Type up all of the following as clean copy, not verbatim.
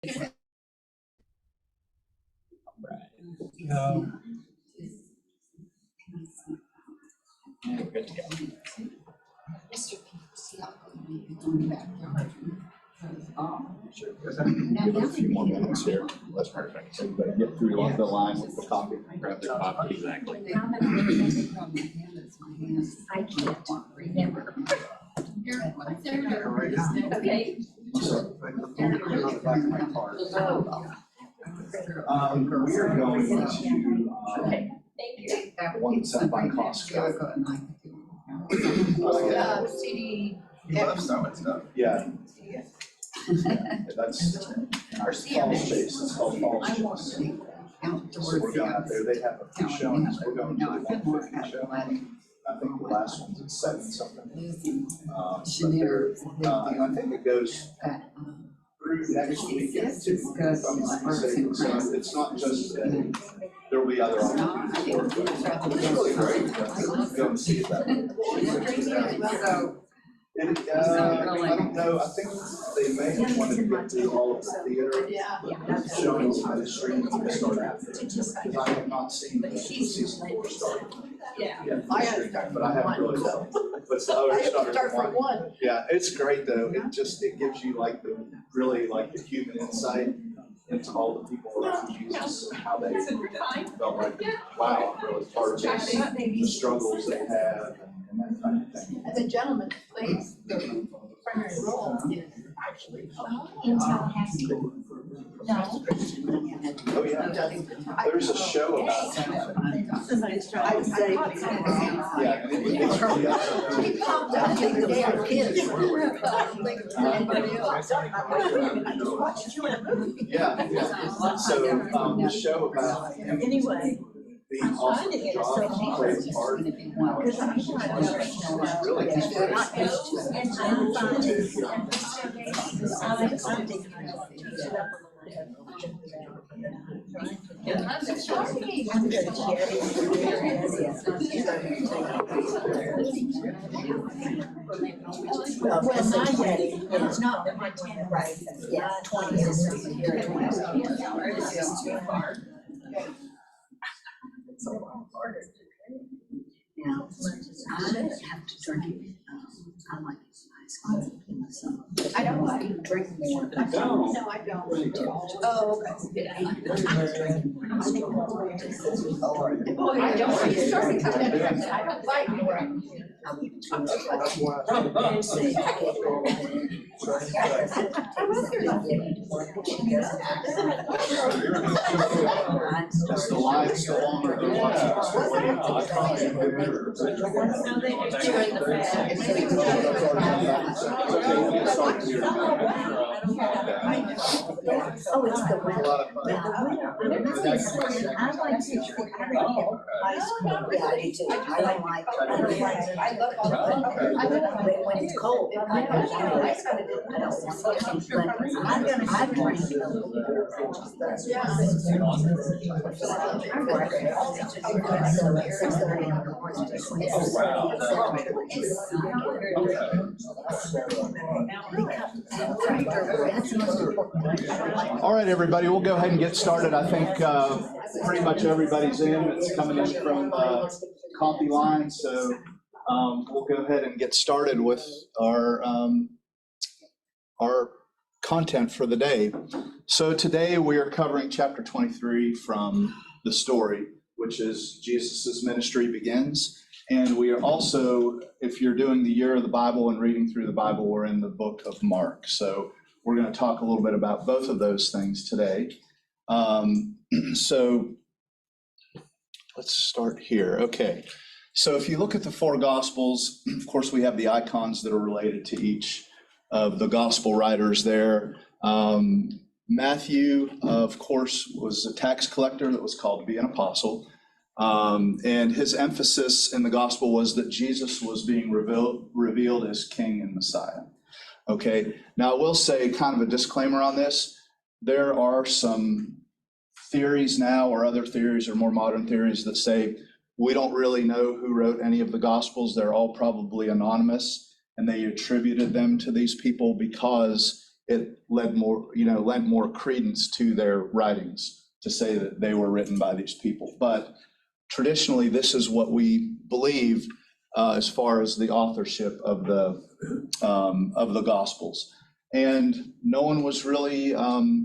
And we're good to go. Sure. Give it a few more minutes here. That's perfect. So everybody get through the line with the coffee. Grab their coffee. Exactly. I can't remember. Okay. We're going to Okay, thank you. one set by cost. CD. He loves throwing stuff. Yeah. That's our falls chase. It's called falls chase. So we're going out there. They have a few showings. We're going to the 150 show. I think the last one's at 7 something. But they're, I think it goes through next weekend too. So it's not just there will be other opportunities. It's really great. Go and see it that way. I don't know. I think they may have wanted to get to all of the theater showings on the street to start after. Because I have not seen the season 4 start. Yeah. But I haven't really done. But so I have to start from 1. Yeah, it's great though. It gives you like the the human insight into all the people around Jesus and how they felt like, wow, I'm really part of this, the struggles they have and that kind of thing. And the gentleman who plays the primary role is actually. Intel has to. No. Oh yeah, there's a show about him. Yeah. He popped out the other day on kids. Yeah. So the show about him. Anyway. Being offered the job, he played a part. Because I'm Really they're not used to it. And I'm fine. Well, my day, it's not my 10, right? Yeah, 20 is here, 20 is here. It's too far. Now, I have to drink it. I like ice cream. I don't like to drink more. No, I don't. Oh, okay. I don't. You started coming in, I don't like more. Does the line still on or the Oh, it's the winter. I like to drink ice cream. Yeah, I do too. I don't like. I love all of But when it's cold, I don't want it. But I drink. All right, everybody, we'll go ahead and get started. I think pretty much everybody's in. It's coming in from the coffee line, so we'll go ahead and get started with our content for the day. So today we are covering chapter 23 from the story, which is Jesus's ministry begins. And we are also, if you're doing the year of the Bible and reading through the Bible, we're in the book of Mark. So we're going to talk a little bit about both of those things today. So let's start here. Okay. So if you look at the 4 Gospels, of course, we have the icons that are related to each of the Gospel writers there. Matthew, of course, was a tax collector that was called to be an apostle. And his emphasis in the Gospel was that Jesus was being revealed as King and Messiah. Okay, now I will say kind of a disclaimer on this. There are some theories now, or other theories or more modern theories, that say we don't really know who wrote any of the Gospels. They're all probably anonymous, and they attributed them to these people because it lent more credence to their writings to say that they were written by these people. But traditionally, this is what we believe as far as the authorship of the Gospels. And no one was really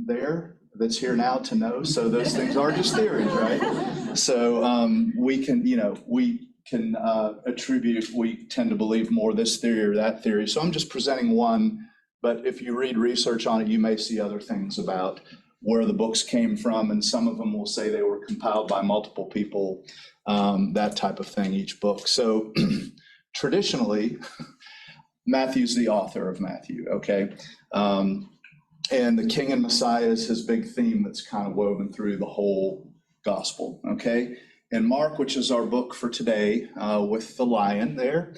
there that's here now to know. So those things are just theories, right? So we can attribute, we tend to believe more this theory or that theory. So I'm just presenting one, but if you read research on it, you may see other things about where the books came from, and some of them will say they were compiled by multiple people, that type of thing, each book. So traditionally, Matthew's the author of Matthew, okay? And the King and Messiah is his big theme that's kind of woven through the whole gospel, okay? And Mark, which is our book for today, with the lion there,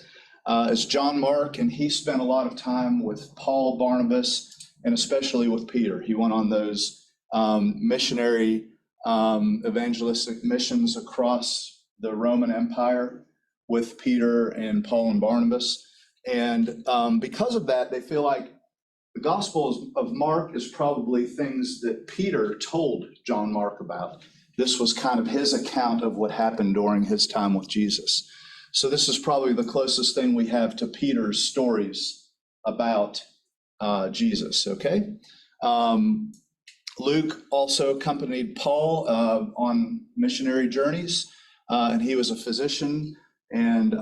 is John Mark, and he spent a lot of time with Paul, Barnabas, and especially with Peter. He went on those missionary evangelistic missions across the Roman Empire with Peter and Paul and Barnabas. And because of that, they feel like the Gospel of Mark is probably things that Peter told John Mark about. This was kind of his account of what happened during his time with Jesus. So this is probably the closest thing we have to Peter's stories about Jesus, okay? Luke also accompanied Paul on missionary journeys, and he was a physician. And,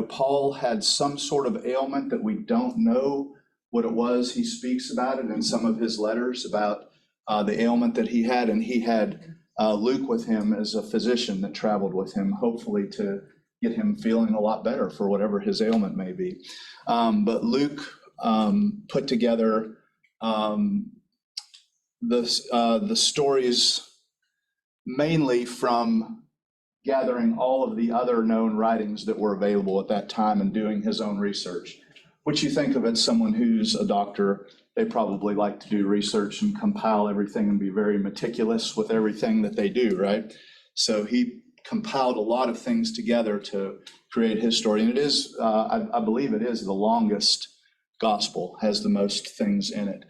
Paul had some sort of ailment that we don't know what it was. He speaks about it in some of his letters about the ailment that he had, and he had Luke with him as a physician that traveled with him, hopefully to get him feeling a lot better for whatever his ailment may be. But Luke put together the stories mainly from gathering all of the other known writings that were available at that time and doing his own research, which you think of as someone who's a doctor. They probably like to do research and compile everything and be very meticulous with everything that they do, right? So he compiled a lot of things together to create his story. And it is, I believe it is the longest gospel, has the most things in it.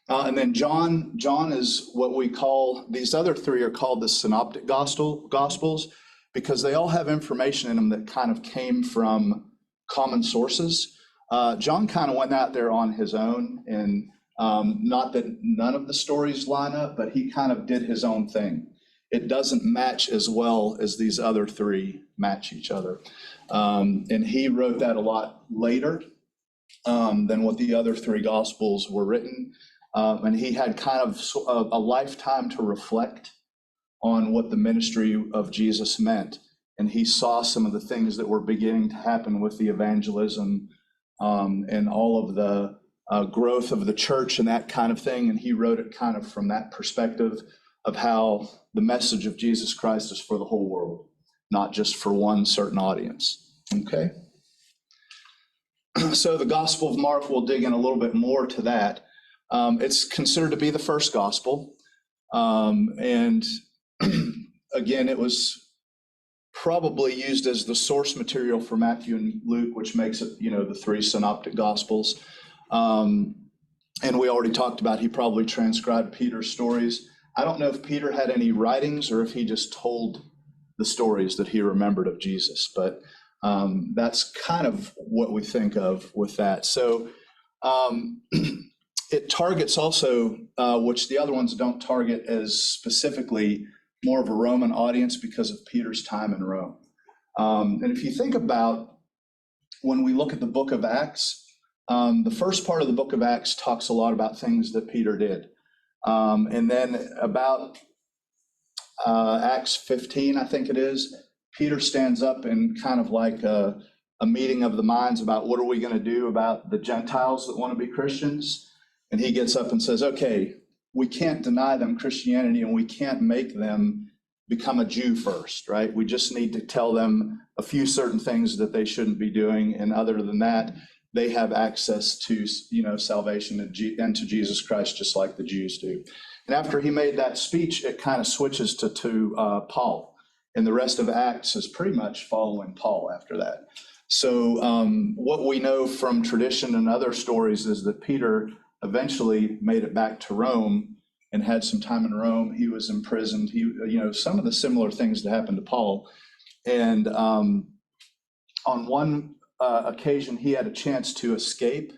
And then John is what we call, these other three are called the synoptic gospels, because they all have information in them that kind of came from common sources. John kind of went out there on his own, and not that none of the stories line up, but he kind of did his own thing. It doesn't match as well as these other three match each other. And he wrote that a lot later than what the other three gospels were written. And he had kind of a lifetime to reflect on what the ministry of Jesus meant. And he saw some of the things that were beginning to happen with the evangelism and all of the growth of the church and that kind of thing. And he wrote it kind of from that perspective of how the message of Jesus Christ is for the whole world, not just for one certain audience. Okay? So the Gospel of Mark, we'll dig in a little bit more to that. It's considered to be the first gospel. And again, it was probably used as the source material for Matthew and Luke, which makes it, the three synoptic gospels. And we already talked about, he probably transcribed Peter's stories. I don't know if Peter had any writings or if he just told the stories that he remembered of Jesus, but that's kind of what we think of with that. So it targets also, which the other ones don't target as specifically, more of a Roman audience because of Peter's time in Rome. And if you think about when we look at the book of Acts, the first part of the book of Acts talks a lot about things that Peter did. And then about Acts 15, I think it is, Peter stands up in kind of like a meeting of the minds about what are we going to do about the Gentiles that want to be Christians. And he gets up and says, okay, we can't deny them Christianity and we can't make them become a Jew first, right? We just need to tell them a few certain things that they shouldn't be doing. And other than that, they have access to, salvation and to Jesus Christ, just like the Jews do. And after he made that speech, it kind of switches to Paul. And the rest of Acts is pretty much following Paul after that. So what we know from tradition and other stories is that Peter eventually made it back to Rome and had some time in Rome. He was imprisoned. Some of the similar things that happened to Paul. And on one occasion, he had a chance to escape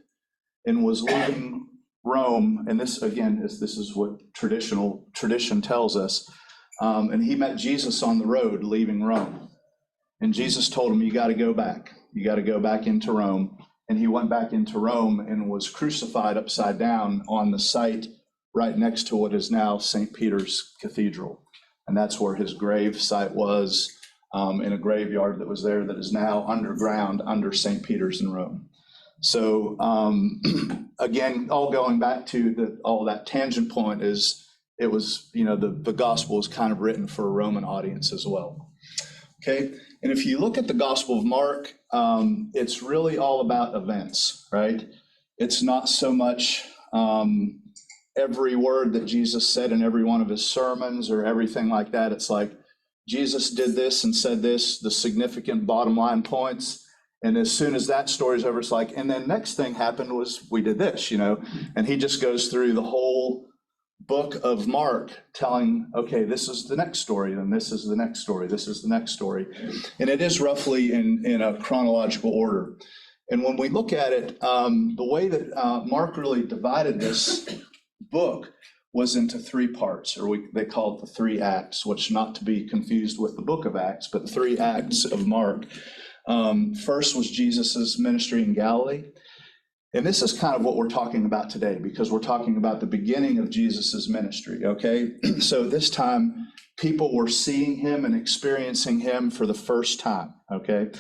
and was leaving Rome. And this, again, this is what tradition tells us. And he met Jesus on the road leaving Rome. And Jesus told him, you got to go back. You got to go back into Rome. And he went back into Rome and was crucified upside down on the site right next to what is now St. Peter's Cathedral. And that's where his grave site was, in a graveyard that was there that is now underground under St. Peter's in Rome. So again, all going back to all that tangent point is it was, the gospel was kind of written for a Roman audience as well. Okay, and if you look at the Gospel of Mark, it's really all about events, right? It's not so much every word that Jesus said in every one of his sermons or everything like that. It's like Jesus did this and said this, the significant bottom line points. And as soon as that story's over, it's like, and then next thing happened was we did this, and he just goes through the whole book of Mark telling, okay, this is the next story, and this is the next story, this is the next story. And it is roughly in a chronological order. And when we look at it, the way that Mark really divided this book was into three parts, or they call it the three acts, which not to be confused with the book of Acts, but the three acts of Mark. First was Jesus's ministry in Galilee. And this is kind of what we're talking about today, because we're talking about the beginning of Jesus's ministry, okay? So this time, people were seeing him and experiencing him for the first time, okay?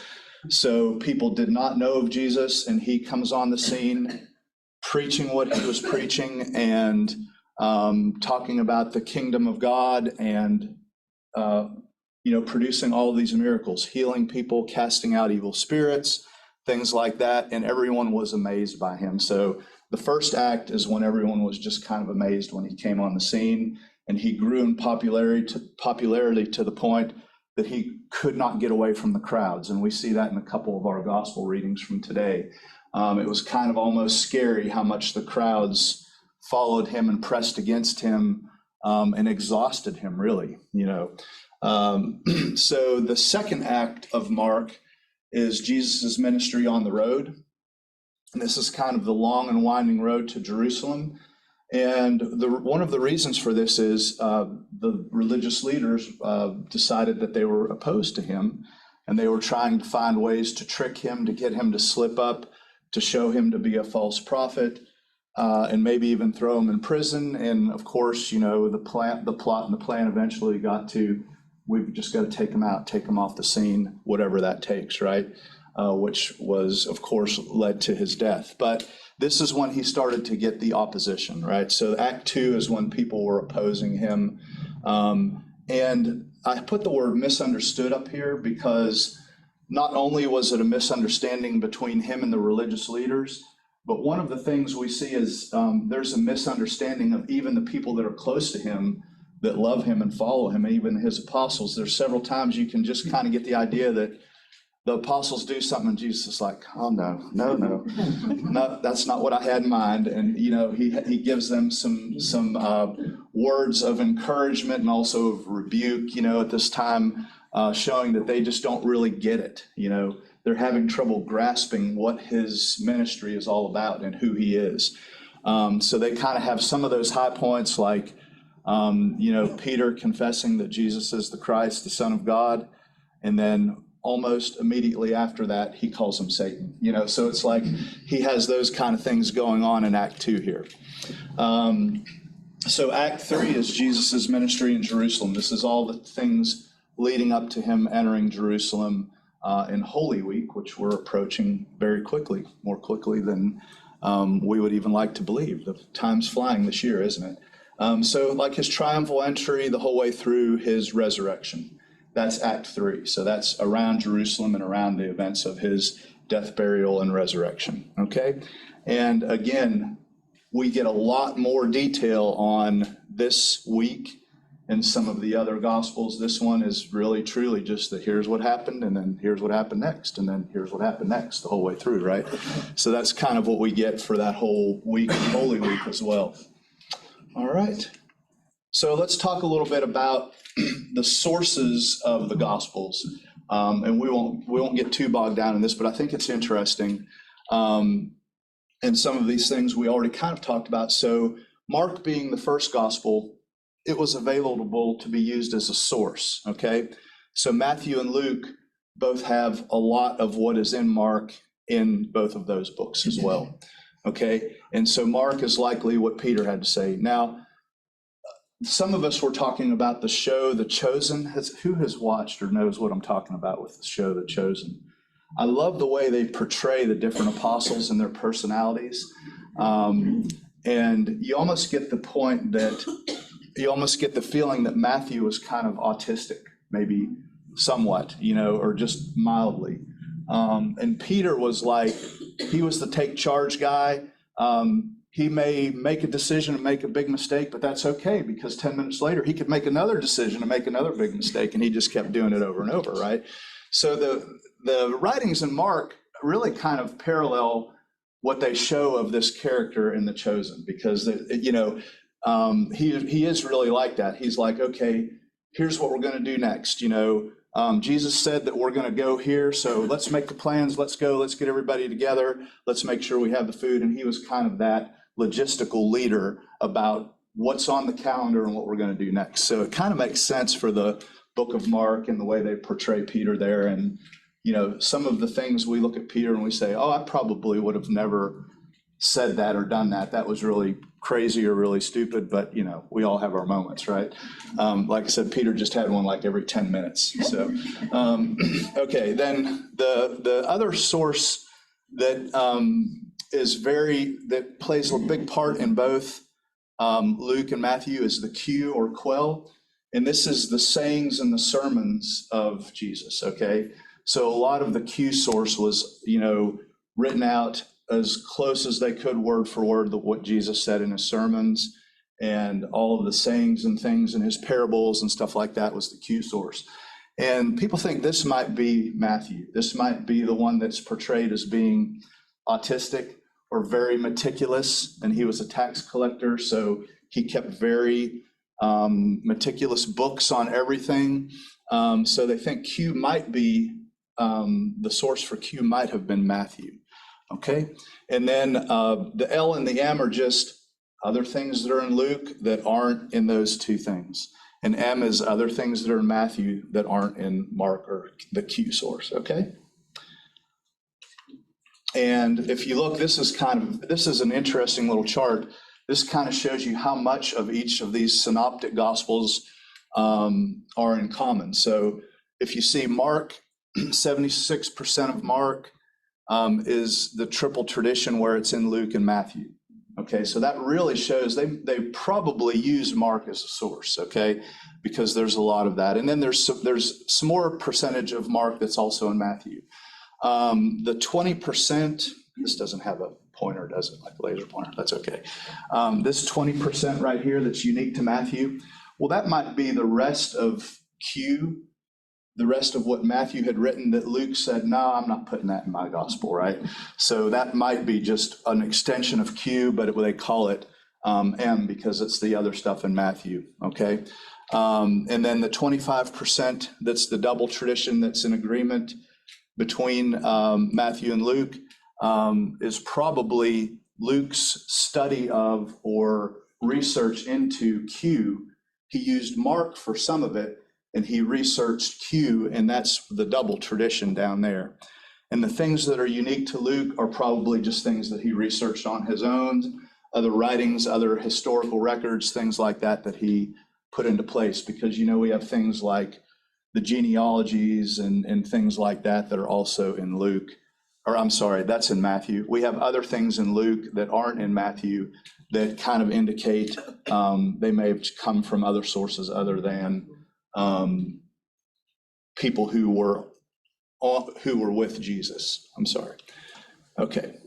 So people did not know of Jesus, and he comes on the scene preaching what he was preaching and talking about the kingdom of God and, producing all of these miracles, healing people, casting out evil spirits, things like that, and everyone was amazed by him. So the first act is when everyone was just kind of amazed when he came on the scene, and he grew in popularity to the point that he could not get away from the crowds. And we see that in a couple of our gospel readings from today. It was kind of almost scary how much the crowds followed him and pressed against him and exhausted him, really, So the second act of Mark is Jesus' ministry on the road. And this is kind of the long and winding road to Jerusalem. And one of the reasons for this is the religious leaders decided that they were opposed to him, and they were trying to find ways to trick him, to get him to slip up, to show him to be a false prophet, and maybe even throw him in prison. And of course, the plot and the plan eventually got to, we've just got to take him out, take him off the scene, whatever that takes, right? Which was, of course, led to his death. But this is when he started to get the opposition, right? So Act 2 is when people were opposing him. And I put the word misunderstood up here because not only was it a misunderstanding between him and the religious leaders, but one of the things we see is there's a misunderstanding of even the people that are close to him, that love him and follow him, even his apostles. There's several times you can just kind of get the idea that the apostles do something and Jesus is like, oh, no, that's not what I had in mind. And, he gives them some words of encouragement and also of rebuke, at this time, showing that they just don't really get it. They're having trouble grasping what his ministry is all about and who he is. So they kind of have some of those high points like, Peter confessing that Jesus is the Christ, the Son of God, and then almost immediately after that, he calls him Satan. So it's like he has those kind of things going on in Act 2 here. So Act 3 is Jesus's ministry in Jerusalem. This is all the things leading up to him entering Jerusalem in Holy Week, which we're approaching very quickly, more quickly than we would even like to believe. The time's flying this year, isn't it? So like his triumphal entry the whole way through his resurrection, that's Act 3. So that's around Jerusalem and around the events of his death, burial, and resurrection, okay? And again, we get a lot more detail on this week in some of the other gospels. This one is really truly just that here's what happened, and then here's what happened next, and then here's what happened next the whole way through, right? So that's kind of what we get for that whole week, Holy Week as well. All right. So let's talk a little bit about the sources of the gospels. And we won't get too bogged down in this, but I think it's interesting. And some of these things we already kind of talked about. So Mark being the first gospel, it was available to be used as a source, okay? So Matthew and Luke both have a lot of what is in Mark in both of those books as well, okay? And so Mark is likely what Peter had to say. Now, some of us were talking about the show The Chosen. Who has watched or knows what I'm talking about with the show The Chosen? I love the way they portray the different apostles and their personalities. And you almost get the point that, you almost get the feeling that Matthew was kind of autistic, maybe somewhat, or just mildly. And Peter was like, he was the take charge guy. He may make a decision and make a big mistake, but that's okay, because 10 minutes later, he could make another decision and make another big mistake, and he just kept doing it over and over, right? So the writings in Mark really kind of parallel what they show of this character in The Chosen, because, he is really like that. He's like, okay, here's what we're going to do next. Jesus said that we're going to go here, so let's make the plans. Let's go. Let's get everybody together. Let's make sure we have the food. And he was kind of that logistical leader about what's on the calendar and what we're going to do next. So it kind of makes sense for the book of Mark and the way they portray Peter there. And, some of the things we look at Peter and we say, oh, I probably would have never said that or done that. That was really crazy or really stupid, but we all have our moments, right? Like I said, Peter just had one like every 10 minutes. So, okay, then the other source that that plays a big part in both Luke and Matthew is the Q or quell. And this is the sayings and the sermons of Jesus, okay? So a lot of the Q source was, written out as close as they could word for word what Jesus said in his sermons, and all of the sayings and things in his parables and stuff like that was the Q source. And people think this might be Matthew. This might be the one that's portrayed as being autistic or very meticulous, and he was a tax collector, so he kept very meticulous books on everything. So they think Q might be, the source for Q might have been Matthew. Okay, and then the L and the M are just other things that are in Luke that aren't in those two things. And M is other things that are in Matthew that aren't in Mark or the Q source, okay? And if you look, this is an interesting little chart. This kind of shows you how much of each of these synoptic gospels are in common. So if you see Mark, 76% of Mark is the triple tradition where it's in Luke and Matthew. Okay, so that really shows they probably use Mark as a source, okay, because there's a lot of that. And then there's some more percentage of Mark that's also in Matthew. The 20%, this doesn't have a pointer, does it? Like a laser pointer, that's okay. This 20% right here that's unique to Matthew, well, that might be the rest of Q, the rest of what Matthew had written that Luke said, no, I'm not putting that in my gospel, right? So that might be just an extension of Q, but they call it M because it's the other stuff in Matthew, okay? And then the 25%, that's the double tradition that's in agreement between Matthew and Luke, is probably Luke's study of or research into Q. He used Mark for some of it, and he researched Q, and that's the double tradition down there. And the things that are unique to Luke are probably just things that he researched on his own, other writings, other historical records, things like that that he put into place. Because, we have things like the genealogies and things like that that are also in Luke. Or I'm sorry, that's in Matthew. We have other things in Luke that aren't in Matthew that kind of indicate they may have come from other sources other than people who were with Jesus. I'm sorry. Okay.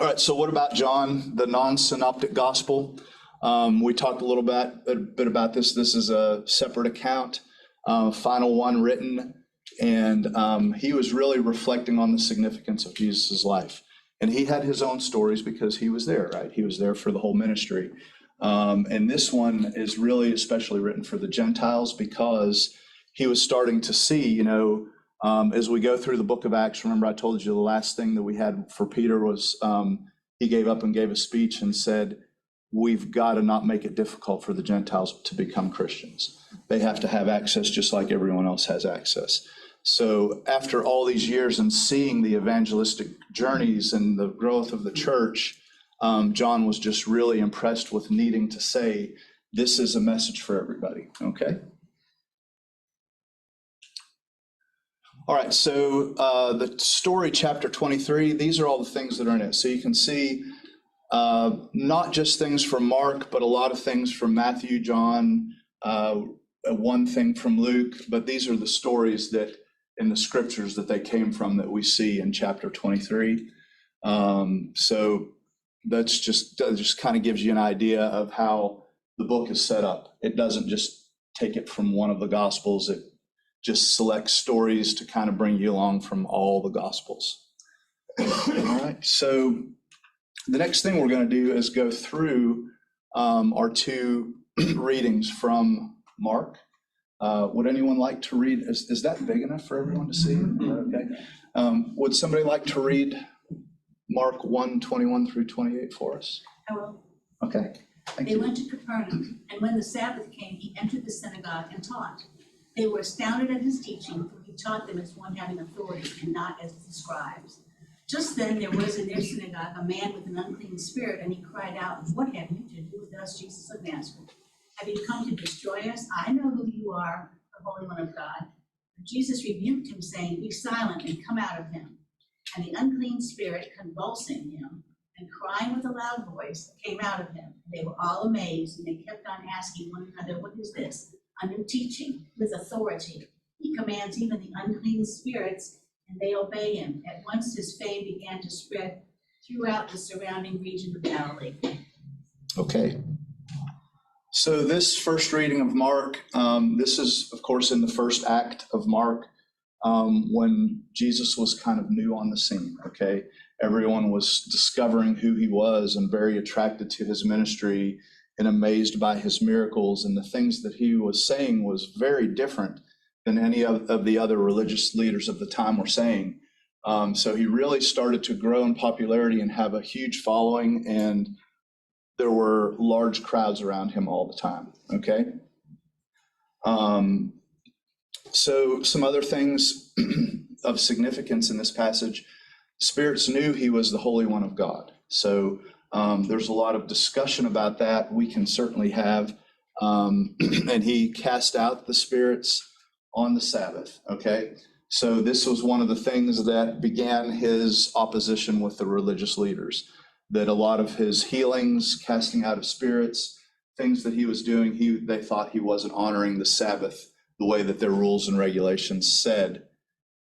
All right, so what about John, the non-synoptic gospel? We talked a bit about this. This is a separate account, final one written, and he was really reflecting on the significance of Jesus's life. And he had his own stories because he was there, right? He was there for the whole ministry. And this one is really especially written for the Gentiles because he was starting to see, as we go through the book of Acts. Remember, I told you the last thing that we had for Peter was he gave up and gave a speech and said, we've got to not make it difficult for the Gentiles to become Christians. They have to have access just like everyone else has access. So after all these years and seeing the evangelistic journeys and the growth of the church, John was just really impressed with needing to say, this is a message for everybody, okay? All right, so the story, chapter 23, these are all the things that are in it. So you can see not just things from Mark, but a lot of things from Matthew, John, one thing from Luke, but these are the stories that in the scriptures that they came from that we see in chapter 23. So that just kind of gives you an idea of how the book is set up. It doesn't just take it from one of the gospels. It just selects stories to kind of bring you along from all the gospels. All right, so the next thing we're going to do is go through our two readings from Mark. Would anyone like to read? Is that big enough for everyone to see? Okay. Would somebody like to read Mark 1:21 through 28 for us? I will. Okay. Thank They you. went to Capernaum, and when the Sabbath came, he entered the synagogue and taught. They were astounded at his teaching, for he taught them as one having authority and not as the scribes. Just then there was in their synagogue a man with an unclean spirit, and he cried out, "What have you to do with us, Jesus of Nazareth? Have you come to destroy us? I know who you are, the Holy One of God." But Jesus rebuked him, saying, "Be silent and come out of him." And the unclean spirit, convulsing him and crying with a loud voice, came out of him. They were all amazed, and they kept on asking one another, "What is this? A new teaching with authority. He commands even the unclean spirits, and they obey him." At once his fame began to spread throughout the surrounding region of Galilee. Okay. So this first reading of Mark, this is, of course, in the first act of Mark, when Jesus was kind of new on the scene, okay? Everyone was discovering who he was and very attracted to his ministry and amazed by his miracles, and the things that he was saying was very different than any of the other religious leaders of the time were saying. So he really started to grow in popularity and have a huge following, and there were large crowds around him all the time, okay? So some other things of significance in this passage. Spirits knew he was the Holy One of God. So there's a lot of discussion about that. We can certainly have. And he cast out the spirits on the Sabbath, okay? So this was one of the things that began his opposition with the religious leaders, that a lot of his healings, casting out of spirits, things that he was doing, they thought he wasn't honoring the Sabbath the way that their rules and regulations said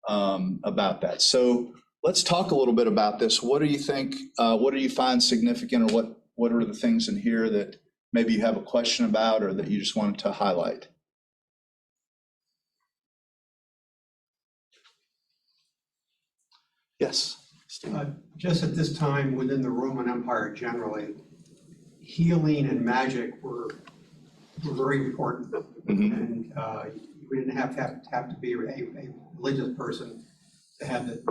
about that. So let's talk a little bit about this. What do you think, what do you find significant, or what are the things in here that maybe you have a question about or that you just wanted to highlight? Yes. Just at this time within the Roman Empire generally, healing and magic were very important. Mm-hmm. And we didn't have to be a religious person to have the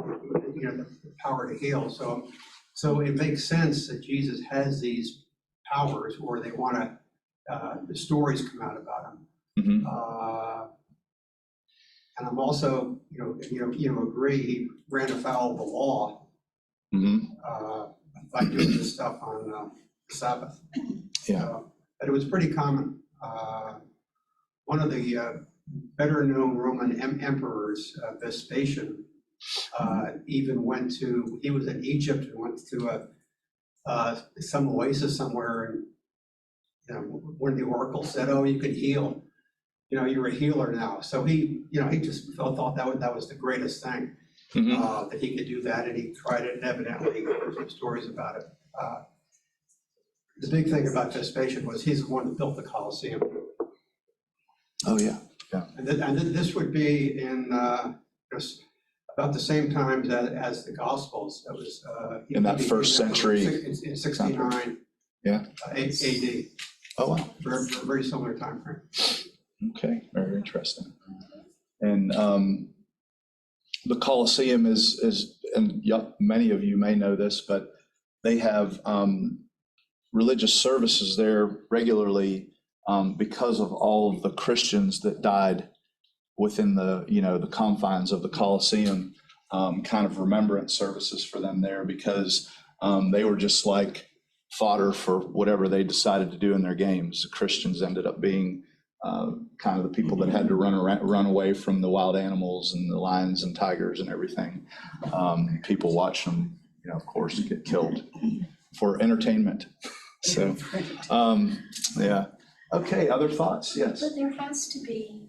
power to heal. So it makes sense that Jesus has these powers, or they want to, the stories come out about him. Mm-hmm. And I'm also, agree he ran afoul of the law. Mm-hmm. By doing this stuff on the Sabbath. Yeah. But it was pretty common. One of the better known Roman emperors, Vespasian, even he was in Egypt and went to some oasis somewhere, and when the oracle said, "Oh, you could heal, you're a healer now." So he just thought that was the greatest thing. Mm-hmm. That he could do that, and he tried it, and evidently there's some stories about it. The big thing about Vespasian was he's the one that built the Colosseum. Oh, yeah. And this would be in just about the same time as the Gospels. That was In that first century. In 69. Yeah. AD. Oh, wow. Very similar time frame. Okay, very interesting. And the Colosseum is, and many of you may know this, but they have religious services there regularly because of all of the Christians that died within the confines of the Colosseum, kind of remembrance services for them there, because they were just like fodder for whatever they decided to do in their games. The Christians ended up being kind of the people that had to run away from the wild animals and the lions and tigers and everything. People watch them, of course, get killed for entertainment. So, yeah. Okay, other thoughts? Yes. But there has to be,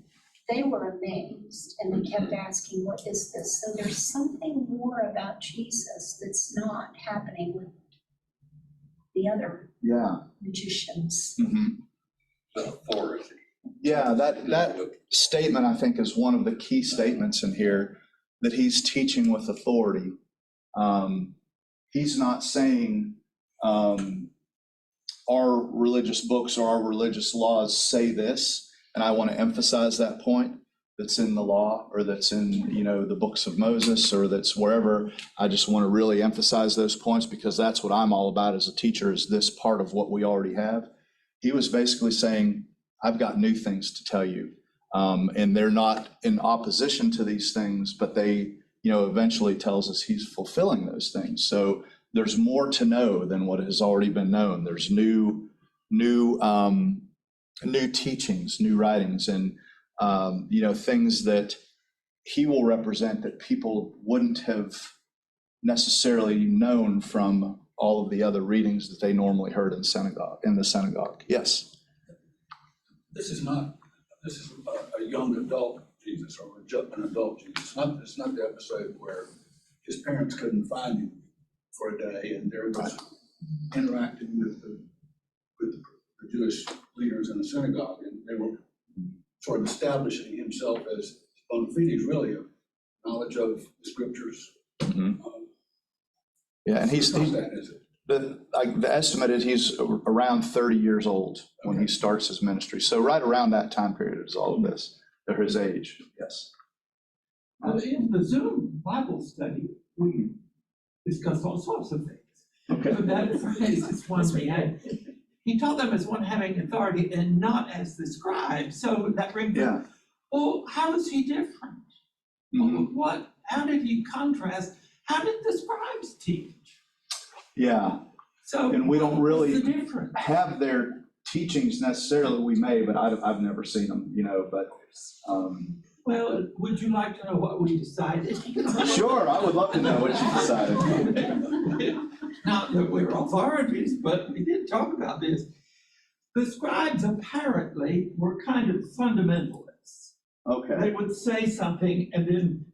they were amazed and they kept asking, what is this? So there's something more about Jesus that's not happening with the other magicians. Mm-hmm. The authority. Yeah, that statement, I think, is one of the key statements in here, that he's teaching with authority. He's not saying our religious books or our religious laws say this, and I want to emphasize that point, that's in the law or that's in the books of Moses or that's wherever. I just want to really emphasize those points because that's what I'm all about as a teacher, is this part of what we already have. He was basically saying, I've got new things to tell you. And they're not in opposition to these things, but they, eventually tells us he's fulfilling those things. So there's more to know than what has already been known. There's new teachings, new writings, and, things that he will represent that people wouldn't have necessarily known from all of the other readings that they normally heard in the synagogue. Yes. This is a young adult Jesus or an adult Jesus. It's not the episode where his parents couldn't find him for a day and there was interacting with the Jewish leaders in the synagogue, and they were sort of establishing himself as bona fides, really, of knowledge of the scriptures. Mm-hmm. Yeah, and he's that, is it? The estimate is he's around 30 years old when he starts his ministry. So right around that time period is all of this, or his age. Yes. In the Zoom Bible study, we discussed all sorts of things. Okay. So that phrase is one we had. He taught them as one having authority and not as the scribe. So that brings up, well, how is he different? Mm-hmm. How did he contrast? How did the scribes teach? Yeah. So and we don't really the have their teachings necessarily. We may, but I've never seen them, but. Well, would you like to know what we decided? Sure, I would love to know what you decided. Not that we're authorities, but we did talk about this. The scribes apparently were kind of fundamentalists. Okay. They would say something and then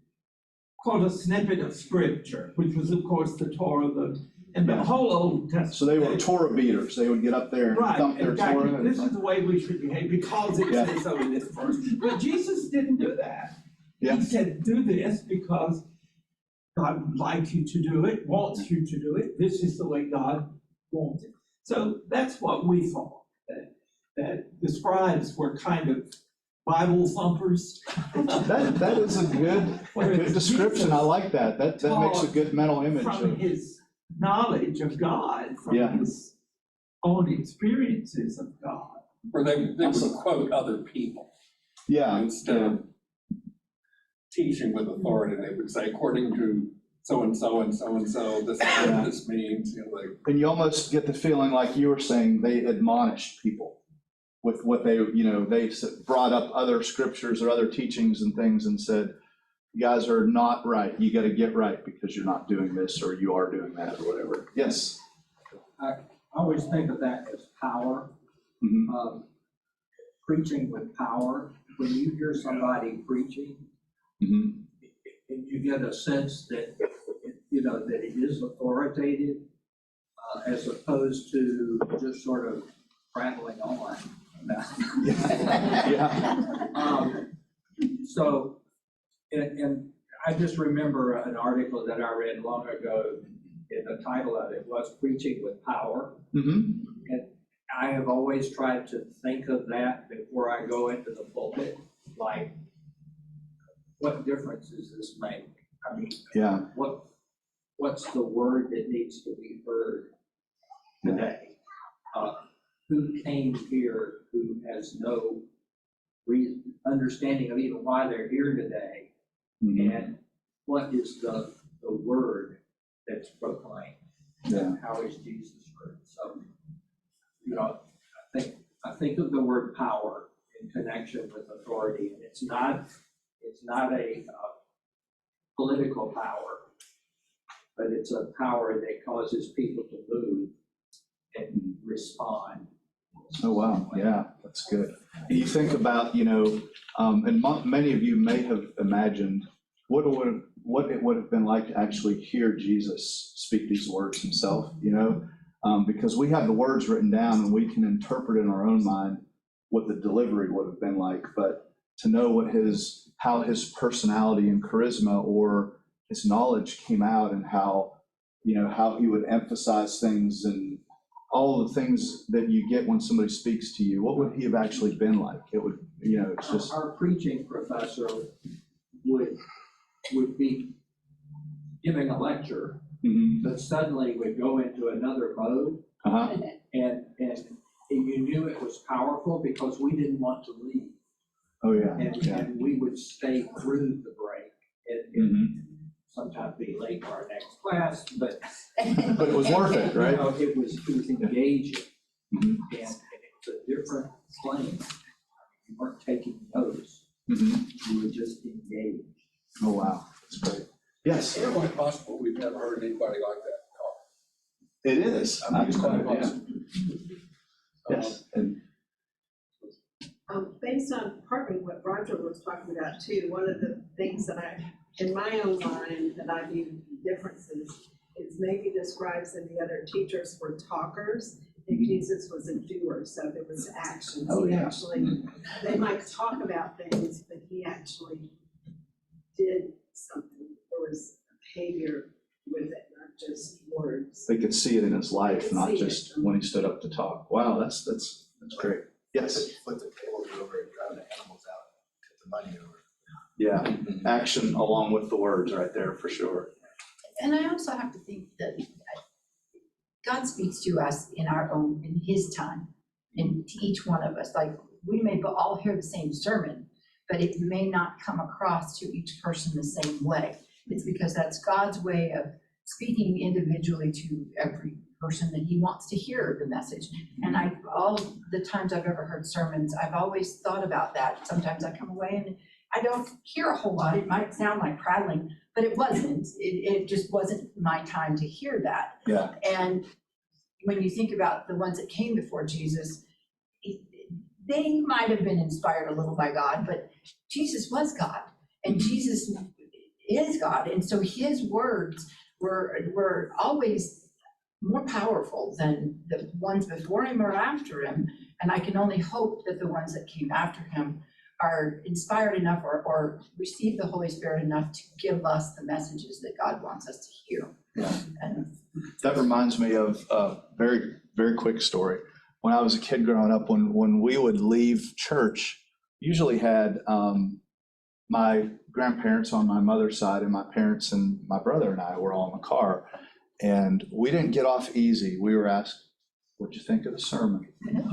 quote a snippet of scripture, which was, of course, the Torah, and the whole Old Testament. So they were Torah beaters. They would get up there and thump their exactly. Torah. This is the way we should behave because it says so in this verse. But Jesus didn't do that. Yeah. He said, do this because God would like you to do it, wants you to do it. This is the way God wants it. So that's what we thought, that the scribes were kind of Bible thumpers. That is a good description. I like that. That makes a good mental image. From his knowledge of God, from his own experiences of God. Or they would quote other people. Yeah. Instead of teaching with authority, they would say, according to so-and-so and so-and-so, this is what this means. And you almost get the feeling, like you were saying, they admonished people with what they brought up other scriptures or other teachings and things and said, you guys are not right. You got to get right because you're not doing this or you are doing that or whatever. Yes. I always think of that as power, preaching with power. When you hear somebody preaching, you get a sense that, that it is authoritative. as opposed to just sort of prattling on. Yeah. So, and I just remember an article that I read long ago, and the title of it was Preaching with Power. Mm-hmm. And I have always tried to think of that before I go into the pulpit, like, what difference does this make? I mean, Yeah. what's the word that needs to be heard today? Who came here who has no understanding of even why they're here today? Mm-hmm. And what is the word that's proclaimed? Yeah. How is Jesus heard? So, you know, I think of the word power in connection with authority, and it's not a political power, but it's a power that causes people to move and respond. Oh, wow. Yeah, that's good. And you think about, and many of you may have imagined what it would have been like to actually hear Jesus speak these words himself, because we have the words written down and we can interpret in our own mind what the delivery would have been like. But to know how his personality and charisma or his knowledge came out, and how he would emphasize things and all the things that you get when somebody speaks to you, what would he have actually been like? It would, it's just. Our preaching professor would be giving a lecture, Mm-hmm. but suddenly would go into another mode, Uh-huh. and you knew it was powerful because we didn't want to leave. Oh, yeah. And we would stay through the break and Mm-hmm. sometimes be late for our next class, but. But it was worth it, right? It was engaging, Mm-hmm. and it's a different plane. You weren't taking notes, Mm-hmm. you were just engaged. Oh, wow. That's great. Yes, It's quite possible we've never heard anybody like that talk. it is. I mean, it's quite Yeah. possible. Yes. And Based on partly what Roger was talking about too, one of the things that in my own mind, that I view differences is maybe the scribes and the other teachers were talkers, and Jesus was a doer, so there was action. Oh, yeah. They might talk about things, but he actually did something. There was behavior with it, not just words. they could see it in his life, They could not see just it. when he stood up to talk. Wow, that's great. Yes. Flip the tables over and drive the animals out, get the money over. Yeah. Action along with the words right there for sure. And I also have to think that God speaks to us in his time, and to each one of us. Like, we may all hear the same sermon, but it may not come across to each person the same way. It's because that's God's way of speaking individually to every person that he wants to hear the message. And all the times I've ever heard sermons, I've always thought about that. Sometimes I come away and I don't hear a whole lot. It might sound like prattling, but it wasn't. It just wasn't my time to hear that. Yeah. And when you think about the ones that came before Jesus, they might have been inspired a little by God, but Jesus was God, and Jesus is God. And so his words were always more powerful than the ones before him or after him. And I can only hope that the ones that came after him are inspired enough or receive the Holy Spirit enough to give us the messages that God wants us to hear. Yeah. And That reminds me of a very, very quick story. When I was a kid growing up, when we would leave church, usually had my grandparents on my mother's side, and my parents and my brother and I were all in the car. And we didn't get off easy. We were asked, what'd you think of the sermon?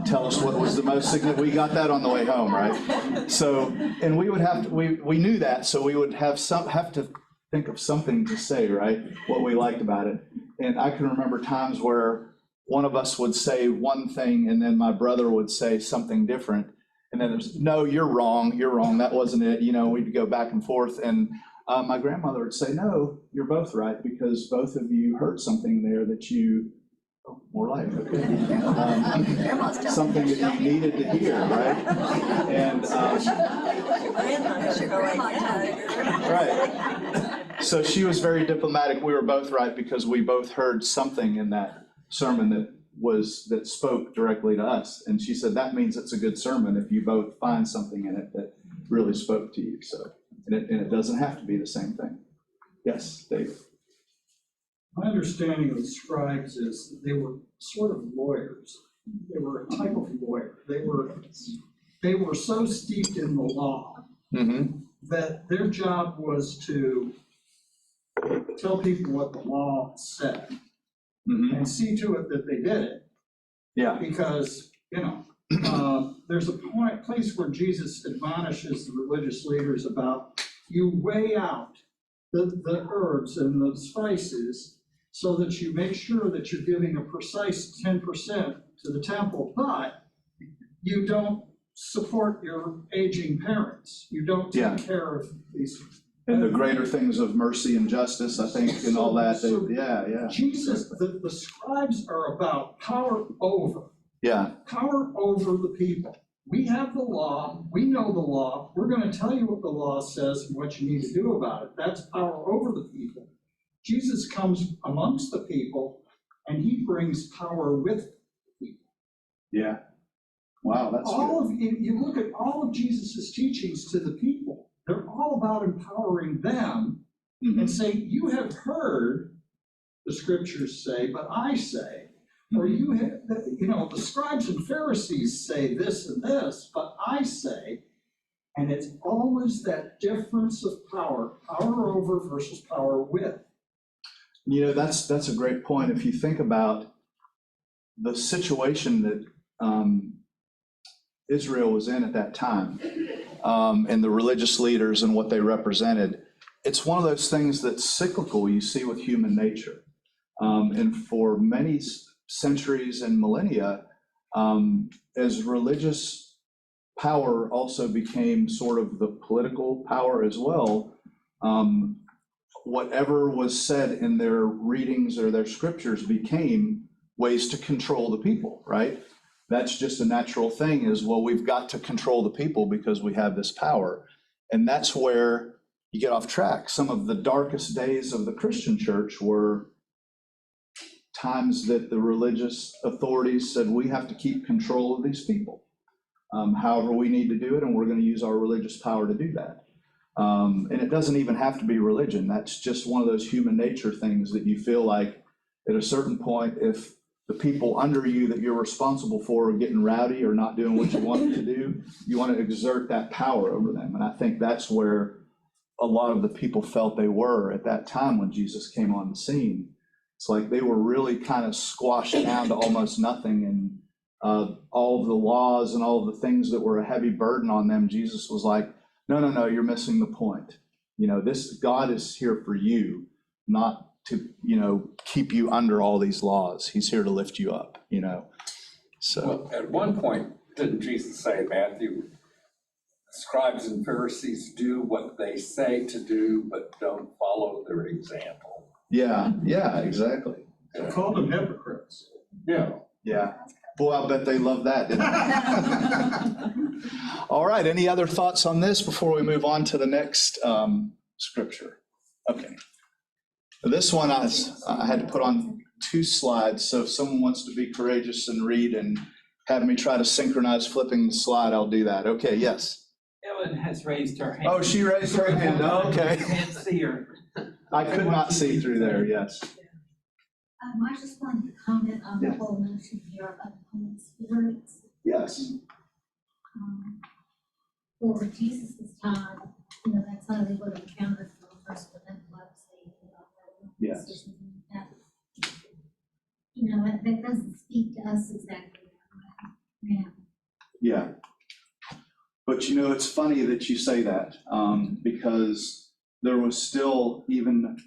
Tell us what was the most significant. We got that on the way home, right? So, and we would have to, we knew that, so we would have to think of something to say, right? What we liked about it. And I can remember times where one of us would say one thing and then my brother would say something different. And then there's, no, you're wrong, that wasn't it. We'd go back and forth. And my grandmother would say, no, you're both right, because both of you heard something there that you, more like, okay. Something that you needed to hear, right? And, right. So she was very diplomatic. We were both right because we both heard something in that sermon that spoke directly to us. And she said, that means it's a good sermon if you both find something in it that really spoke to you. So, and it doesn't have to be the same thing. Yes, Dave. My understanding of the scribes is they were sort of lawyers. They were a type of lawyer. They were so steeped in the law that their job was to tell people what the law said and see to it that they did it. Yeah. Because, there's a place where Jesus admonishes the religious leaders about you weigh out the herbs and the spices so that you make sure that you're giving a precise 10% to the temple, but you don't support your aging parents. You don't take care of these. And the greater things of mercy and justice, I think, and all that. Jesus, the scribes are about power over. Yeah. Power over the people. We have the law, we know the law, we're going to tell you what the law says and what you need to do about it. That's power over the people. Jesus comes amongst the people and he brings power with the people. Yeah. Wow, that's good. You look at all of Jesus's teachings to the people, they're all about empowering them and saying, you have heard the scriptures say, but I say, or you have, the scribes and Pharisees say this and this, but I say, and it's always that difference of power over versus power with. That's a great point. If you think about the situation that Israel was in at that time, and the religious leaders and what they represented, it's one of those things that's cyclical you see with human nature. And for many centuries and millennia, as religious power also became sort of the political power as well, whatever was said in their readings or their scriptures became ways to control the people, right? That's just a natural thing is, well, we've got to control the people because we have this power. And that's where you get off track. Some of the darkest days of the Christian church were times that the religious authorities said, we have to keep control of these people. However we need to do it, and we're going to use our religious power to do that. And it doesn't even have to be religion. That's just one of those human nature things that you feel like at a certain point, if the people under you that you're responsible for are getting rowdy or not doing what you want them to do, you want to exert that power over them. And I think that's where a lot of the people felt they were at that time when Jesus came on the scene. It's like they were really kind of squashed down to almost nothing, and all of the laws and all of the things that were a heavy burden on them, Jesus was like, no, you're missing the point. This God is here for you, not to, keep you under all these laws. He's here to lift you up, So. Well, at one point, didn't Jesus say, Matthew, scribes and Pharisees do what they say to do, but don't follow their example? Yeah, exactly. They called them hypocrites. Yeah. Boy, I'll bet they love that, didn't they? All right, any other thoughts on this before we move on to the next scripture? Okay. This one I had to put on 2 slides, so if someone wants to be courageous and read and have me try to synchronize flipping the slide, I'll do that. Okay, yes. Ellen has raised her hand. Oh, she raised her hand, okay. Can't see her. I could not see through there, yes. I just wanted to comment on the whole notion here of unclean spirits. Yes. For Jesus' time, that's how they would have counted for the first with epilepsy, Yes. That doesn't speak to us exactly that way. Yeah. But it's funny that you say that, because there was still, even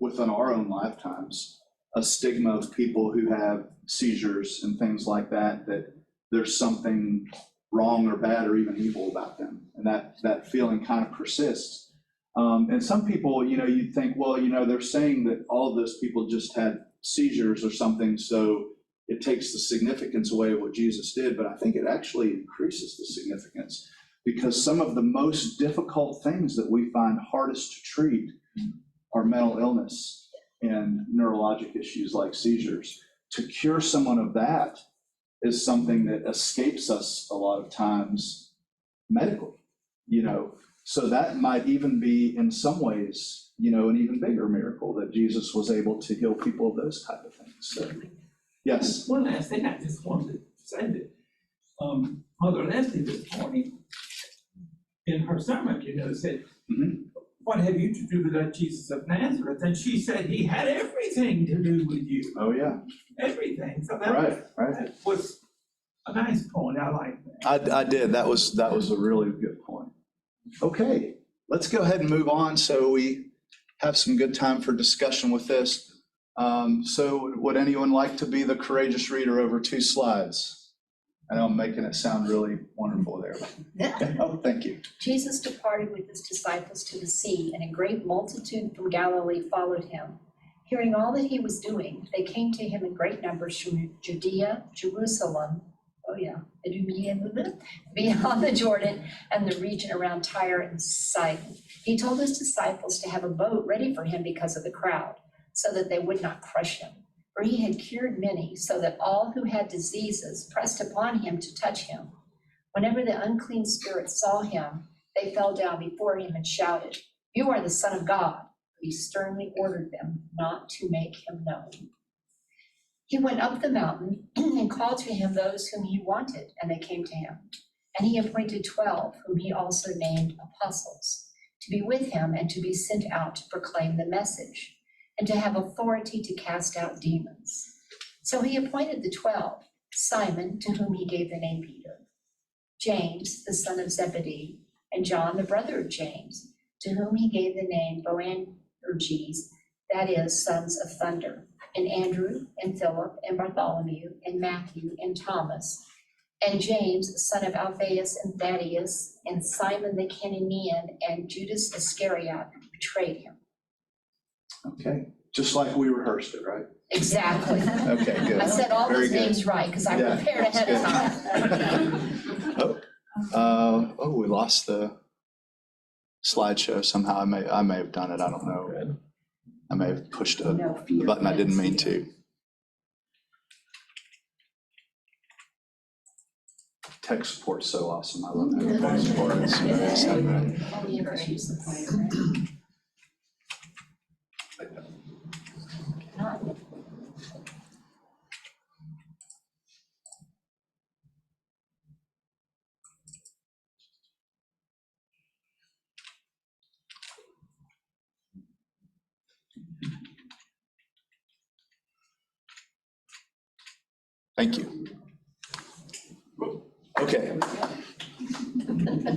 within our own lifetimes, a stigma of people who have seizures and things like that, that there's something wrong or bad or even evil about them. And that feeling kind of persists. And some people, you'd think, well, they're saying that all of those people just had seizures or something, so it takes the significance away of what Jesus did. But I think it actually increases the significance, because some of the most difficult things that we find hardest to treat are mental illness and neurologic issues like seizures. to cure someone of that is something that escapes us a lot of times medically, So that might even be in some ways, an even bigger miracle that Jesus was able to heal people of those type of things. So, yes. One last thing I just wanted to say that, Mother Leslie this morning, in her sermon, said, what have you to do with that Jesus of Nazareth? And she said, he had everything to do with you. Oh, yeah. Everything. So that was a nice point. I like that. I did. That was a really good point. Okay, let's go ahead and move on so we have some good time for discussion with this. So would anyone like to be the courageous reader over 2 slides? I know I'm making it sound really wonderful there. Okay. Oh, thank you. Jesus departed with his disciples to the sea, and a great multitude from Galilee followed him. Hearing all that he was doing, they came to him in great numbers from Judea, Jerusalem, beyond the Jordan and the region around Tyre and Sidon. He told his disciples to have a boat ready for him because of the crowd, so that they would not crush him. For he had cured many, so that all who had diseases pressed upon him to touch him. Whenever the unclean spirits saw him, they fell down before him and shouted, "You are the Son of God." But he sternly ordered them not to make him known. He went up the mountain and called to him those whom he wanted, and they came to him. And he appointed 12, whom he also named apostles, to be with him and to be sent out to proclaim the message, and to have authority to cast out demons. So he appointed the 12, Simon, to whom he gave the name Peter, James, the son of Zebedee, and John, the brother of James, to whom he gave the name Boanerges, that is, sons of thunder, and Andrew, and Philip, and Bartholomew, and Matthew, and Thomas, and James, son of Alphaeus, and Thaddeus, and Simon the Canaanian, and Judas Iscariot, who betrayed him. Okay, just like we rehearsed it, right? Exactly. Okay, good. I said all Very those good. names right, because I Yeah, prepared ahead of time. We lost the slideshow somehow. I may have done it. I don't know. I may have pushed a button I didn't mean to. Tech support's so awesome. I love that. Tech support. It's very exciting. Only if I use the player, right? Not- Thank you. Okay.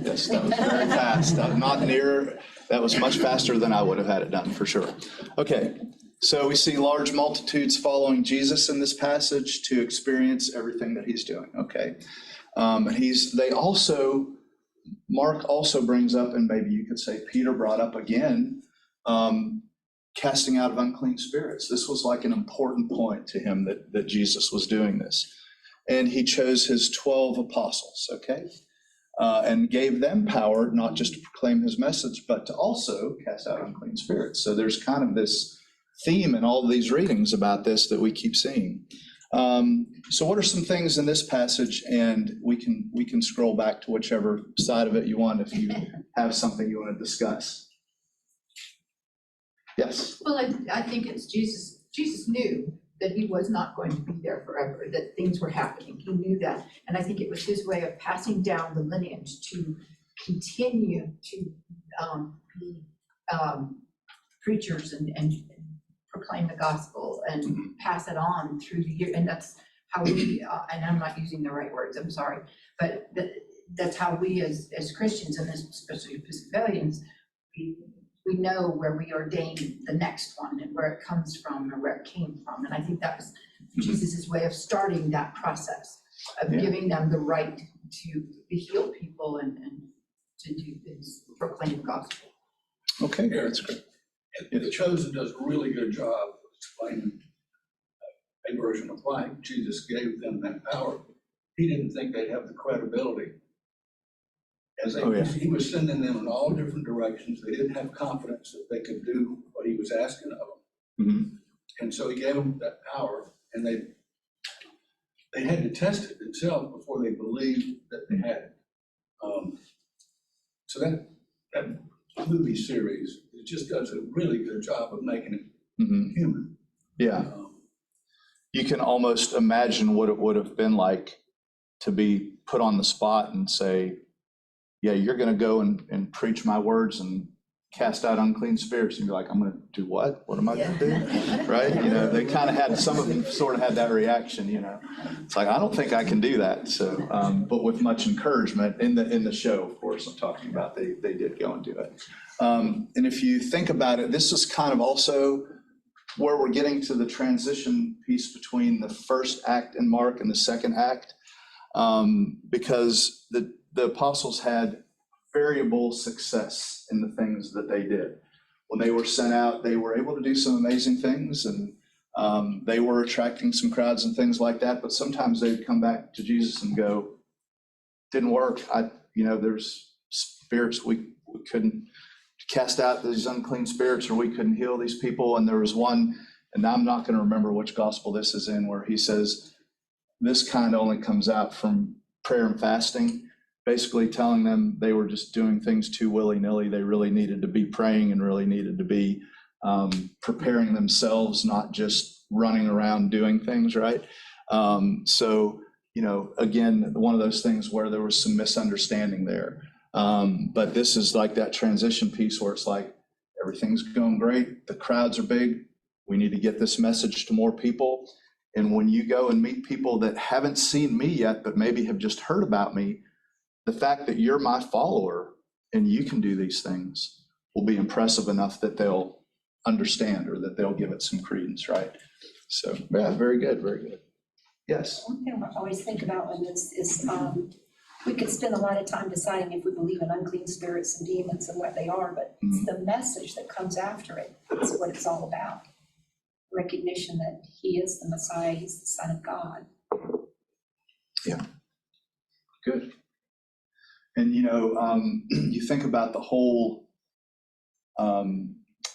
Yes, that was very fast. That was much faster than I would have had it done, for sure. Okay, so we see large multitudes following Jesus in this passage to experience everything that he's doing, okay? Mark also brings up, and maybe you could say Peter brought up again, casting out of unclean spirits. This was like an important point to him that Jesus was doing this. And he chose his 12 apostles, okay? And gave them power, not just to proclaim his message, but to also cast out unclean spirits. So there's kind of this theme in all of these readings about this that we keep seeing. So what are some things in this passage? And we can scroll back to whichever side of it you want if you have something you want to discuss. Yes? Well, I think it's Jesus. Jesus knew that he was not going to be there forever, that things were happening. He knew that. And I think it was his way of passing down the lineage to continue to be preachers and proclaim the gospel and pass it on through the year. And that's how we, and I'm not using the right words, I'm sorry, but that's how we as Christians, and especially Episcopalians, we know where we ordain the next one and where it comes from or where it came from. And I think that was Jesus's way of starting that process of giving them the right to heal people and to do this, proclaim the gospel. Okay, that's great. The Chosen does a really good job of explaining a version of why Jesus gave them that power. He didn't think they'd have the credibility. He was sending them in all different directions. They didn't have confidence that they could do what he was asking of them. And so he gave them that power, and they they had to test it themselves before they believed that they had it. So that movie series, it just does a really good job of making it human. Yeah, you can almost imagine what it would have been like to be put on the spot and say, yeah, you're gonna go and preach my words and cast out unclean spirits. And you're like, I'm gonna do what? What am I gonna do? Right? You know, they kind of had, some of them sort of had that reaction, you know. It's like, I don't think I can do that. So, but with much encouragement in the show, of course, I'm talking about, they did go and do it. And if you think about it, this is kind of also where we're getting to the transition piece between the first act in Mark and the second act, because the apostles had variable success in the things that they did. When they were sent out, they were able to do some amazing things, and they were attracting some crowds and things like that. But sometimes they'd come back to Jesus and go, didn't work. There's spirits we couldn't cast out, these unclean spirits, or we couldn't heal these people. And there was one, and I'm not going to remember which gospel this is in, where he says, this kind only comes out from prayer and fasting, basically telling them they were just doing things too willy-nilly. They really needed to be praying and really needed to be preparing themselves, not just running around doing things, right? So, again, one of those things where there was some misunderstanding there. But this is like that transition piece where it's like, everything's going great, the crowds are big, we need to get this message to more people. And when you go and meet people that haven't seen me yet, but maybe have just heard about me, the fact that you're my follower and you can do these things will be impressive enough that they'll understand, or that they'll give it some credence, right? So, yeah, very good, very good. Yes? One thing I always think about when this is, we could spend a lot of time deciding if we believe in unclean spirits and demons and what they are, but it's the message that comes after it. It's what it's all about. Recognition that he is the Messiah, he's the Son of God. Yeah, good. And, you think about the whole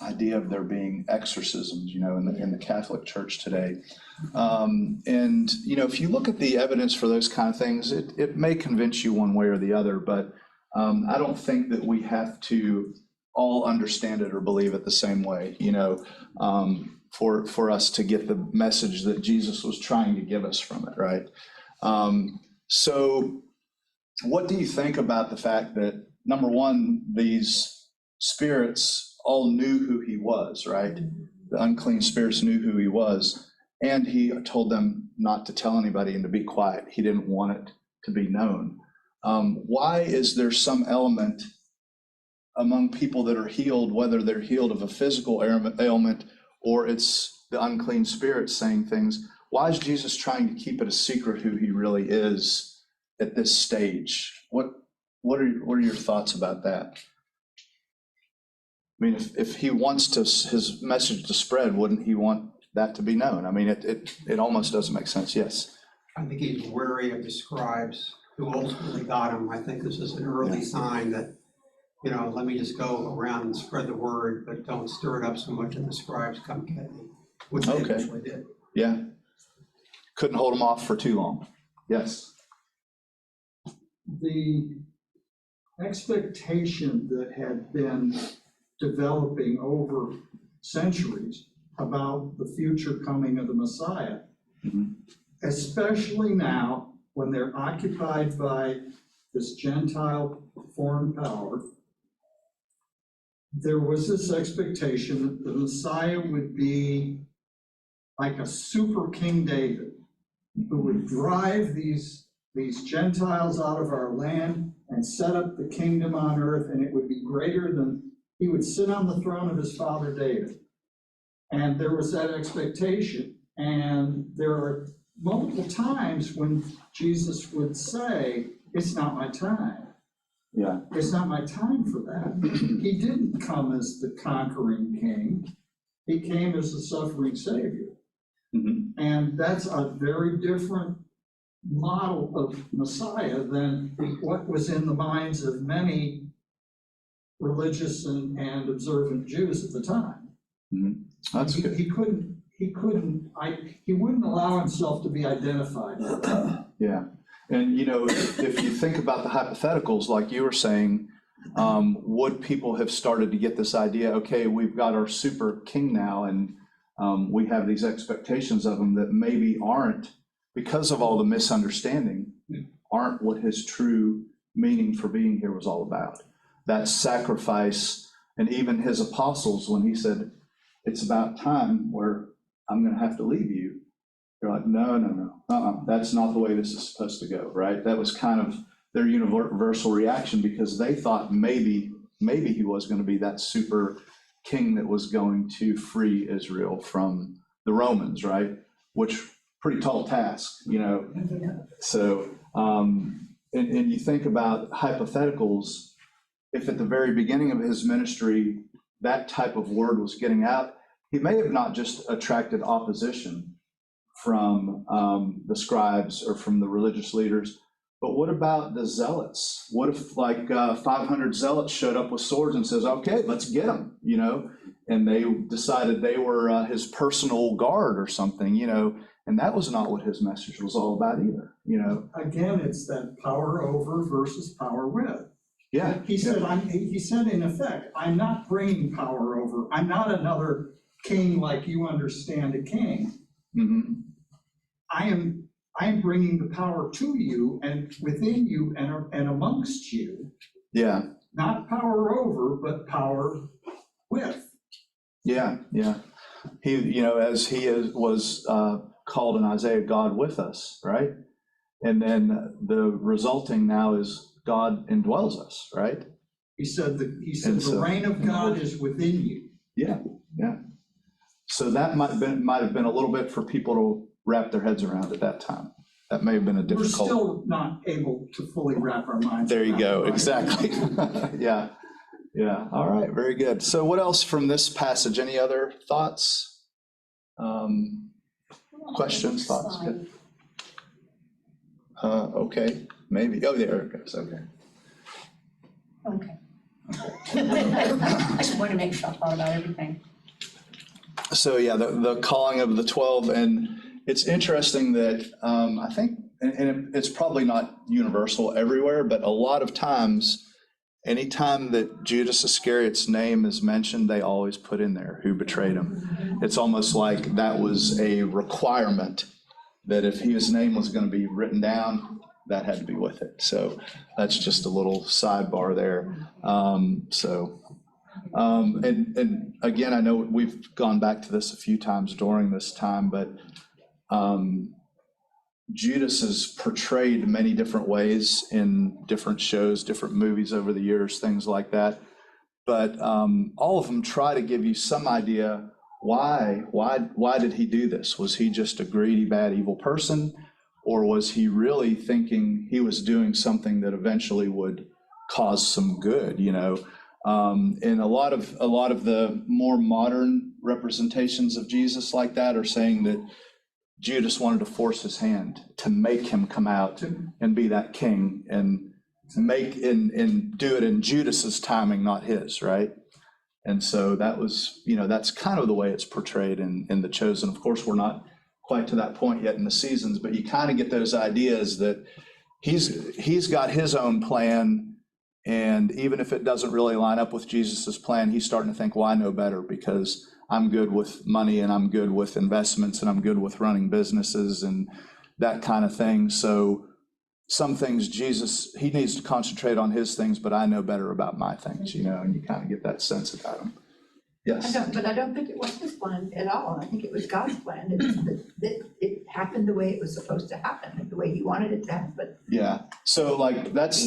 idea of there being exorcisms, in the Catholic Church today. And, if you look at the evidence for those kind of things, it may convince you one way or the other, but I don't think that we have to all understand it or believe it the same way, for us to get the message that Jesus was trying to give us from it, right? So what do you think about the fact that, number one, these spirits all knew who he was, right? The unclean spirits knew who he was, and he told them not to tell anybody and to be quiet. He didn't want it to be known. Why is there some element among people that are healed, whether they're healed of a physical ailment or it's the unclean spirits saying things? Why is Jesus trying to keep it a secret who he really is at this stage? What are your thoughts about that? I mean, if he wants his message to spread, wouldn't he want that to be known? I mean, it almost doesn't make sense. Yes. I think he's wary of the scribes who ultimately got him. I think this is an early sign that, let me just go around and spread the word, but don't stir it up so much that the scribes come get me, which they eventually did. Yeah. Couldn't hold him off for too long. Yes. The expectation that had been developing over centuries about the future coming of the Messiah, especially now when they're occupied by this Gentile foreign power, there was this expectation that the Messiah would be like a super King David, who would drive these Gentiles out of our land and set up the kingdom on earth, and it would be greater than, he would sit on the throne of his father David. And there was that expectation. And there are multiple times when Jesus would say, it's not my time. Yeah. It's not my time for that. He didn't come as the conquering king. He came as the suffering savior. And that's a very different model of Messiah than what was in the minds of many religious and observant Jews at the time. That's good. He he wouldn't allow himself to be identified. Yeah, and if you think about the hypotheticals, like you were saying, would people have started to get this idea, okay, we've got our super king now, and we have these expectations of him that maybe aren't, because of all the misunderstanding, aren't what his true meaning for being here was all about. That sacrifice, and even his apostles, when he said, it's about time where I'm going to have to leave you, they're like, no, that's not the way this is supposed to go, right? That was kind of their universal reaction, because they thought maybe he was going to be that super king that was going to free Israel from the Romans, right? Which, pretty tall task, So, and you think about hypotheticals, if at the very beginning of his ministry, that type of word was getting out, he may have not just attracted opposition from the scribes or from the religious leaders, but what about the zealots? What if 500 zealots showed up with swords and says, okay, let's get them, and they decided they were his personal guard or something, and that was not what his message was all about either, Again, it's that power over versus power with. Yeah. He said, in effect, I'm not bringing power over. I'm not another king like you understand a king. Mm-hmm. I am bringing the power to you and within you and amongst you. Yeah. Not power over, but power with. Yeah. He, as he was called in Isaiah, God with us, right? And then the resulting now is God indwells us, right? He said the reign of God is within you. Yeah. So that might have been a little bit for people to wrap their heads around at that time. That may have been a difficult. We're still not able to fully wrap our minds. There you go. Right? Exactly. Yeah. All right. Very good. So what else from this passage? Any other thoughts? Questions, thoughts? Good. Okay. Maybe. Oh, there it goes. Okay. Okay. I just want to make sure I thought about everything. So yeah, the calling of the 12, and it's interesting that I think, and it's probably not universal everywhere, but a lot of times, anytime that Judas Iscariot's name is mentioned, they always put in there who betrayed him. It's almost like that was a requirement, that if his name was going to be written down, that had to be with it. So that's just a little sidebar there. And again, I know we've gone back to this a few times during this time, but Judas is portrayed many different ways in different shows, different movies over the years, things like that. But all of them try to give you some idea why did he do this? Was he just a greedy, bad, evil person? Or was he really thinking he was doing something that eventually would cause some good, And a lot of the more modern representations of Jesus like that are saying that Judas wanted to force his hand to make him come out and be that king and do it in Judas's timing, not his, right? And so that was, that's kind of the way it's portrayed in The Chosen. Of course, we're not quite to that point yet in the seasons, but you kind of get those ideas that he's got his own plan, and even if it doesn't really line up with Jesus's plan, he's starting to think, well, I know better because I'm good with money and I'm good with investments and I'm good with running businesses and that kind of thing. So some things Jesus, he needs to concentrate on his things, but I know better about my things, and you kind of get that sense about him. Yes. I don't think it was his plan at all. I think it was God's plan. It happened the way it was supposed to happen, the way he wanted it to happen. Yeah. So that's a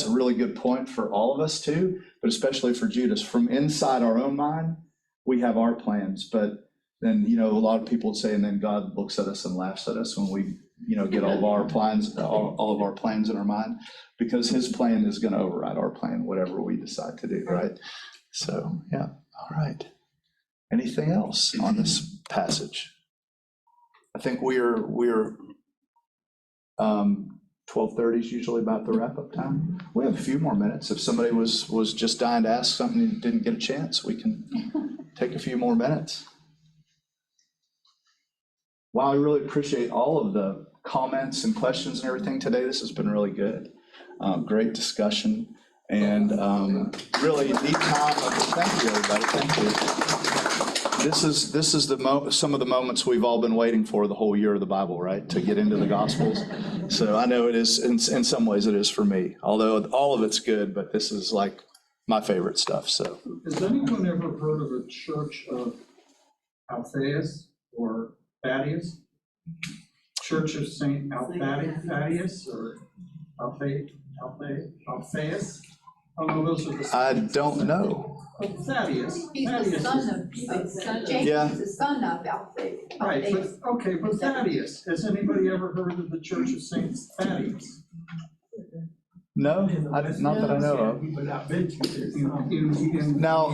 really good point for all of us too, but especially for Judas. From inside our own mind, we have our plans, but then, a lot of people would say, and then God looks at us and laughs at us when we, get all of our plans, all of our plans in our mind, because his plan is going to override our plan, whatever we decide to do, right? So, yeah. All right. Anything else on this passage? I think we're 12:30 is usually about the wrap-up time. We have a few more minutes. If somebody was just dying to ask something and didn't get a chance, we can take a few more minutes. Wow, I really appreciate all of the comments and questions and everything today. This has been really good. Great discussion and really neat time. Thank you, everybody. Thank you. This is some of the moments we've all been waiting for the whole year of the Bible, right? To get into the Gospels. So I know it is, in some ways it is for me, although all of it's good, but this is like my favorite stuff, so. Has anyone ever heard of a church of Alphaeus or Thaddeus? Church of Saint Thaddeus or Alphaeus? Oh, no, those are the. I don't know. Thaddeus. He's the son of, James Yeah. is the son of Alphaeus. Right, but, okay, but Thaddeus, has anybody ever heard of the Church of Saint Thaddeus? No, not that I know of. But I bet you there's some. Now,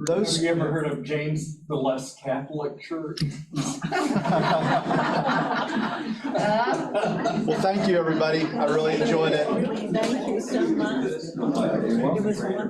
those. Have you ever heard of James the Less Catholic Church? Well, thank you, everybody. I really enjoyed it. Thank you so much. It was wonderful.